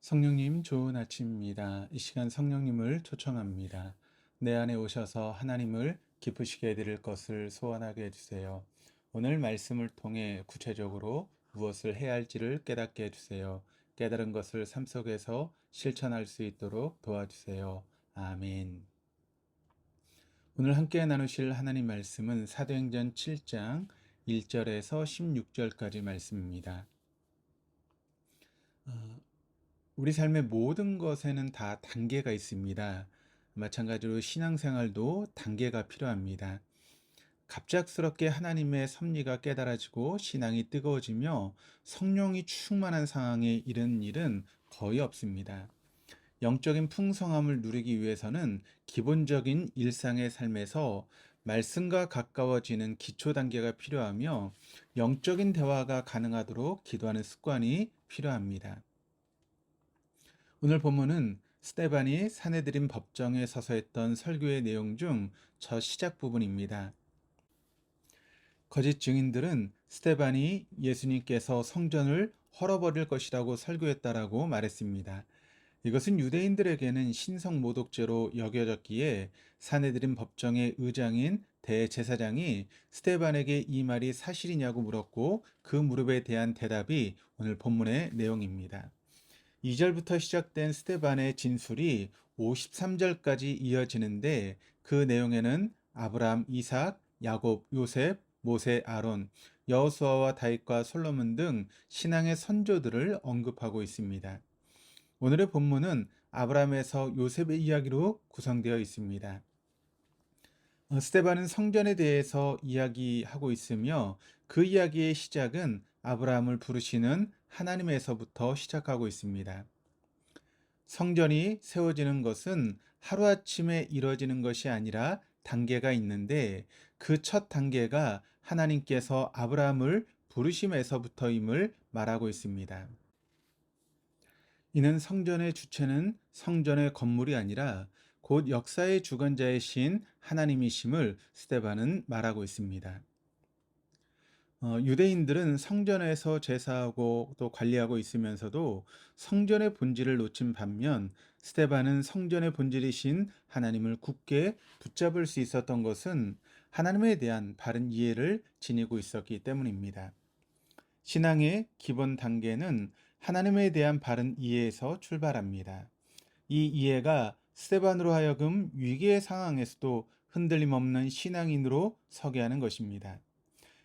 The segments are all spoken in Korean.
성령님 좋은 아침입니다. 이 시간 성령님을 초청합니다. 내 안에 오셔서 하나님을 기쁘시게 해드릴 것을 소원하게 해주세요. 오늘 말씀을 통해 구체적으로 무엇을 해야 할지를 깨닫게 해주세요. 깨달은 것을 삶 속에서 실천할 수 있도록 도와주세요. 아멘. 오늘 함께 나누실 하나님 말씀은 사도행전 7장 1절에서 16절까지 말씀입니다. 우리 삶의 모든 것에는 다 단계가 있습니다. 마찬가지로 신앙생활도 단계가 필요합니다. 갑작스럽게 하나님의 섭리가 깨달아지고 신앙이 뜨거워지며 성령이 충만한 상황에 이르는 일은 거의 없습니다. 영적인 풍성함을 누리기 위해서는 기본적인 일상의 삶에서 말씀과 가까워지는 기초 단계가 필요하며 영적인 대화가 가능하도록 기도하는 습관이 필요합니다. 오늘 본문은 스데반이 사내들인 법정에 서서 했던 설교의 내용 중 첫 시작 부분입니다. 거짓 증인들은 스데반이 예수님께서 성전을 헐어버릴 것이라고 설교했다라고 말했습니다. 이것은 유대인들에게는 신성 모독죄로 여겨졌기에 사내들인 법정의 의장인 대제사장이 스데반에게 이 말이 사실이냐고 물었고 그 물음에 대한 대답이 오늘 본문의 내용입니다. 2절부터 시작된 스데반의 진술이 53절까지 이어지는데 그 내용에는 아브라함, 이삭, 야곱, 요셉, 모세, 아론, 여호수아와 다윗과 솔로몬 등 신앙의 선조들을 언급하고 있습니다. 오늘의 본문은 아브라함에서 요셉의 이야기로 구성되어 있습니다. 스데반은 성전에 대해서 이야기하고 있으며 그 이야기의 시작은 아브라함을 부르시는 하나님에서부터 시작하고 있습니다. 성전이 세워지는 것은 하루아침에 이뤄지는 것이 아니라 단계가 있는데 그 첫 단계가 하나님께서 아브라함을 부르심에서부터임을 말하고 있습니다. 이는 성전의 주체는 성전의 건물이 아니라 곧 역사의 주관자이신 하나님이심을 스데반은 말하고 있습니다. 유대인들은 성전에서 제사하고 또 관리하고 있으면서도 성전의 본질을 놓친 반면 스데반은 성전의 본질이신 하나님을 굳게 붙잡을 수 있었던 것은 하나님에 대한 바른 이해를 지니고 있었기 때문입니다. 신앙의 기본 단계는 하나님에 대한 바른 이해에서 출발합니다. 이 이해가 스데반으로 하여금 위기의 상황에서도 흔들림 없는 신앙인으로 서게 하는 것입니다.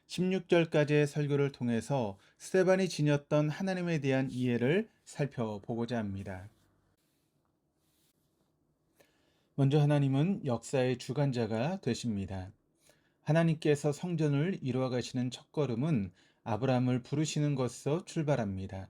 16절까지의 설교를 통해서 스데반이 지녔던 하나님에 대한 이해를 살펴보고자 합니다. 먼저 하나님은 역사의 주관자가 되십니다. 하나님께서 성전을 이루어 가시는 첫걸음은 아브라함을 부르시는 것에서 출발합니다.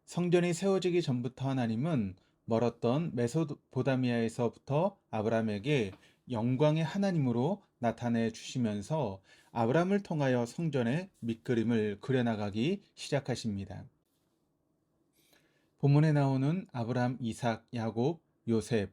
성전이 세워지기 전부터 하나님은 멀었던 메소포타미아에서부터 아브라함에게 영광의 하나님으로 나타내 주시면서 아브라함을 통하여 성전의 밑그림을 그려나가기 시작하십니다. 본문에 나오는 아브라함, 이삭, 야곱, 요셉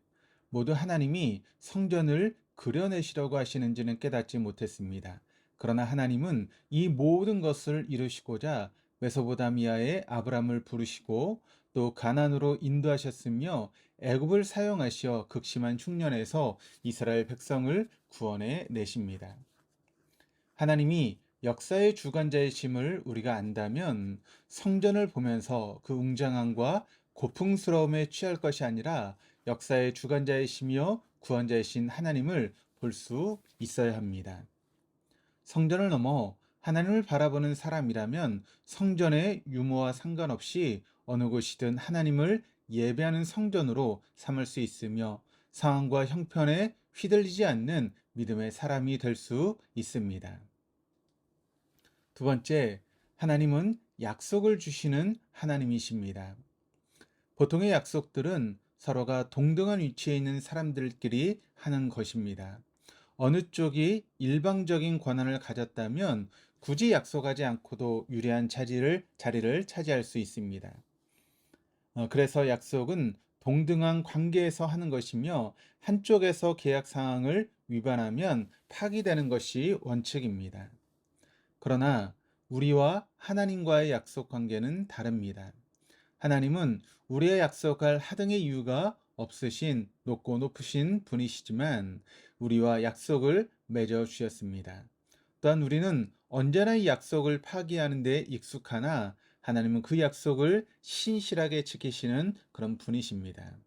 모두 하나님이 성전을 그려내시려고 하시는지는 깨닫지 못했습니다. 그러나 하나님은 이 모든 것을 이루시고자 메소포타미아의 아브람을 부르시고 또 가나안으로 인도하셨으며 애굽을 사용하시어 극심한 흉년에서 이스라엘 백성을 구원해 내십니다. 하나님이 역사의 주관자이심을 우리가 안다면 성전을 보면서 그 웅장함과 고풍스러움에 취할 것이 아니라 역사의 주관자이시며 구원자이신 하나님을 볼 수 있어야 합니다. 성전을 넘어 하나님을 바라보는 사람이라면 성전의 유무와 상관없이 어느 곳이든 하나님을 예배하는 성전으로 삼을 수 있으며 상황과 형편에 휘둘리지 않는 믿음의 사람이 될 수 있습니다. 두 번째, 하나님은 약속을 주시는 하나님이십니다. 보통의 약속들은 서로가 동등한 위치에 있는 사람들끼리 하는 것입니다. 어느 쪽이 일방적인 권한을 가졌다면 굳이 약속하지 않고도 유리한 자리를 차지할 수 있습니다. 그래서 약속은 동등한 관계에서 하는 것이며 한쪽에서 계약 상황을 위반하면 파기되는 것이 원칙입니다. 그러나 우리와 하나님과의 약속 관계는 다릅니다. 하나님은 우리의 약속할 하등의 이유가 없으신 높고 높으신 분이시지만 우리와 약속을 맺어 주셨습니다. 또한 우리는 언제나 이 약속을 파기하는 데 익숙하나 하나님은 그 약속을 신실하게 지키시는 그런 분이십니다.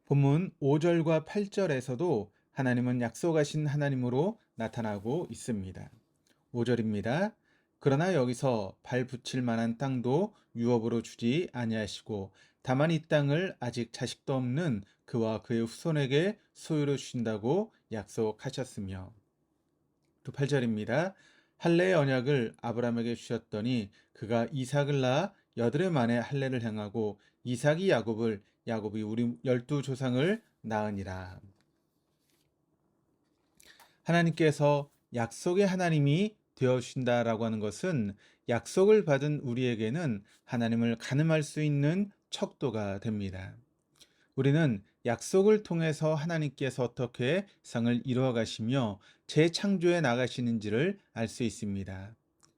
본문 5절과 8절에서도 하나님은 약속하신 하나님으로 나타나고 있습니다. 5절입니다. 그러나 여기서 발 붙일 만한 땅도 유업으로 주지 아니하시고 다만 이 땅을 아직 자식도 없는 그와 그의 후손에게 소유로 주신다고 약속하셨으며, 또 8절입니다. 할례의 언약을 아브라함에게 주셨더니 그가 이삭을 낳아 여드레 만에 할례를 행하고 이삭이 야곱을, 야곱이 우리 12조상을 낳으니라. 하나님께서 약속의 하나님이 되어주신다라고 하는 것은 약속을 받은 우리에게는 하나님을 가늠할 수 있는 척도가 됩니다. 우리는 약속을 통해서 하나님께서 어떻게 세상을 이루어 가시며 재창조해 나가시는지를 알 수 있습니다.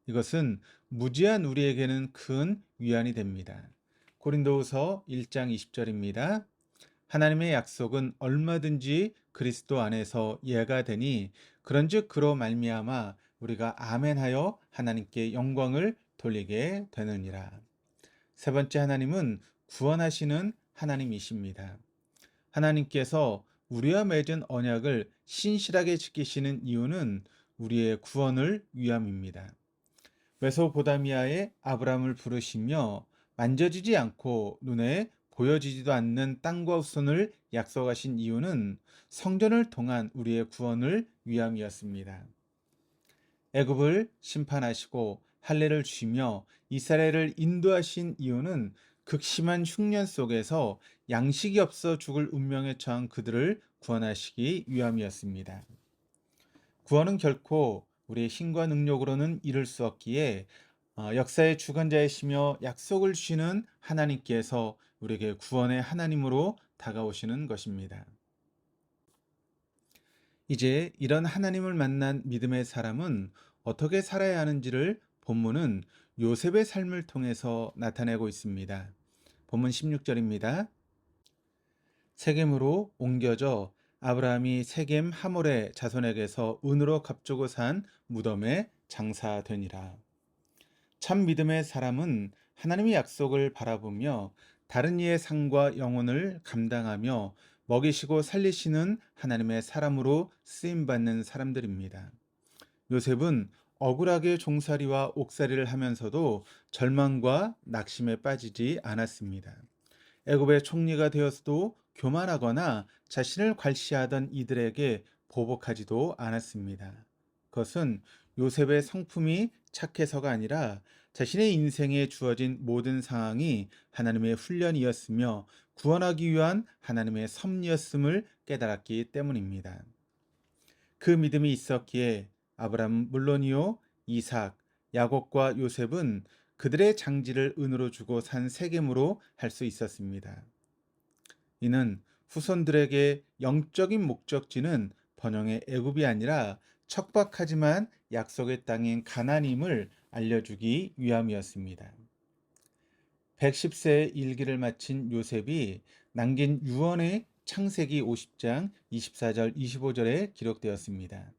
이것은 무지한 우리에게는 큰 위안이 됩니다. 고린도후서 1장 20절입니다. 하나님의 약속은 얼마든지 그리스도 안에서 예가 되니 그런즉 그로 말미암아 우리가 아멘하여 하나님께 영광을 돌리게 되느니라. 세 번째, 하나님은 구원하시는 하나님이십니다. 하나님께서 우리와 맺은 언약을 신실하게 지키시는 이유는 우리의 구원을 위함입니다. 메소포타미아의 아브라함을 부르시며 만져지지 않고 눈에 보여지지도 않는 땅과 후손을 약속하신 이유는 성전을 통한 우리의 구원을 위함이었습니다. 애굽을 심판하시고 할례를 주시며 이스라엘을 인도하신 이유는 극심한 흉년 속에서 양식이 없어 죽을 운명에 처한 그들을 구원하시기 위함이었습니다. 구원은 결코 우리의 힘과 능력으로는 이룰 수 없기에 역사의 주관자이시며 약속을 주시는 하나님께서 우리에게 구원의 하나님으로 다가오시는 것입니다. 이제 이런 하나님을 만난 믿음의 사람은 어떻게 살아야 하는지를 본문은 요셉의 삶을 통해서 나타내고 있습니다. 본문 16절입니다. 세겜으로 옮겨져 아브라함이 세겜 하몰의 자손에게서 은으로 값주고 산 무덤에 장사되니라. 참 믿음의 사람은 하나님의 약속을 바라보며 다른 이의 상과 영혼을 감당하며 먹이시고 살리시는 하나님의 사람으로 쓰임받는 사람들입니다. 요셉은 억울하게 종살이와 옥살이를 하면서도 절망과 낙심에 빠지지 않았습니다. 애굽의 총리가 되었어도 교만하거나 자신을 괄시하던 이들에게 보복하지도 않았습니다. 그것은 요셉의 성품이 착해서가 아니라 자신의 인생에 주어진 모든 상황이 하나님의 훈련이었으며 구원하기 위한 하나님의 섭리였음을 깨달았기 때문입니다. 그 믿음이 있었기에 아브라함 물론이요, 이삭, 야곱과 요셉은 그들의 장지를 은으로 주고 산 세겜으로 할 수 있었습니다. 이는 후손들에게 영적인 목적지는 번영의 애굽이 아니라 척박하지만 약속의 땅인 가나안임을 알려주기 위함이었습니다. 110세의 일기를 마친 요셉이 남긴 유언의 창세기 50장 24절 25절에 기록되었습니다.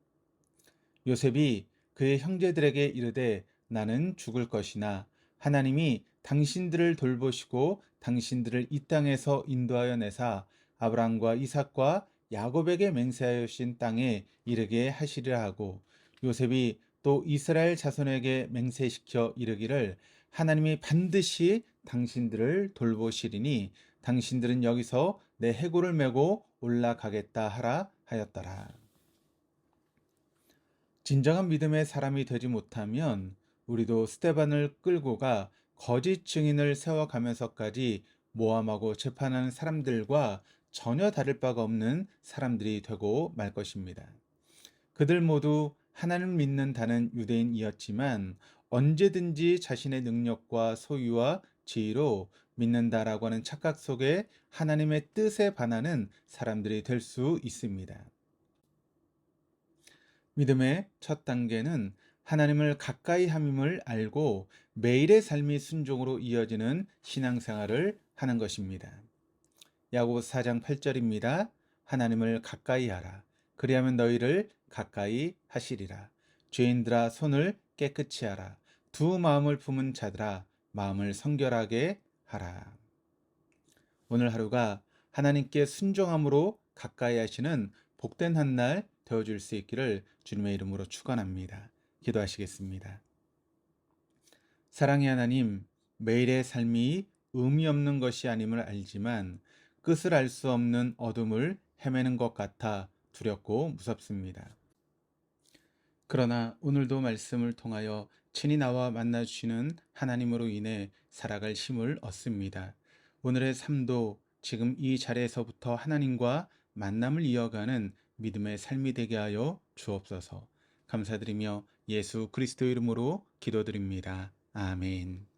요셉이 그의 형제들에게 이르되 나는 죽을 것이나 하나님이 당신들을 돌보시고 당신들을 이 땅에서 인도하여 내사 아브라함과 이삭과 야곱에게 맹세하여 주신 땅에 이르게 하시리라 하고, 요셉이 또 이스라엘 자손에게 맹세시켜 이르기를 하나님이 반드시 당신들을 돌보시리니 당신들은 여기서 내 해골을 메고 올라가겠다 하라 하였더라. 진정한 믿음의 사람이 되지 못하면 우리도 스데반을 끌고 가 거짓 증인을 세워가면서까지 모함하고 재판하는 사람들과 전혀 다를 바가 없는 사람들이 되고 말 것입니다. 그들 모두 하나님을 믿는다는 유대인이었지만 언제든지 자신의 능력과 소유와 지위로 믿는다라고 하는 착각 속에 하나님의 뜻에 반하는 사람들이 될 수 있습니다. 믿음의 첫 단계는 하나님을 가까이 함임을 알고 매일의 삶이 순종으로 이어지는 신앙생활을 하는 것입니다. 야고보서 4장 8절입니다. 하나님을 가까이 하라. 그리하면 너희를 가까이 하시리라. 죄인들아 손을 깨끗이 하라. 두 마음을 품은 자들아 마음을 성결하게 하라. 오늘 하루가 하나님께 순종함으로 가까이 하시는 복된 한 날 되어줄 수 있기를 주님의 이름으로 축원합니다. 기도하시겠습니다. 사랑의 하나님, 매일의 삶이 의미 없는 것이 아님을 알지만 끝을 알 수 없는 어둠을 헤매는 것 같아 두렵고 무섭습니다. 그러나 오늘도 말씀을 통하여 친히 나와 만나 주시는 하나님으로 인해 살아갈 힘을 얻습니다. 오늘의 삶도 지금 이 자리에서부터 하나님과 만남을 이어가는 믿음의 삶이 되게 하여 주옵소서. 감사드리며 예수 그리스도 이름으로 기도드립니다. 아멘.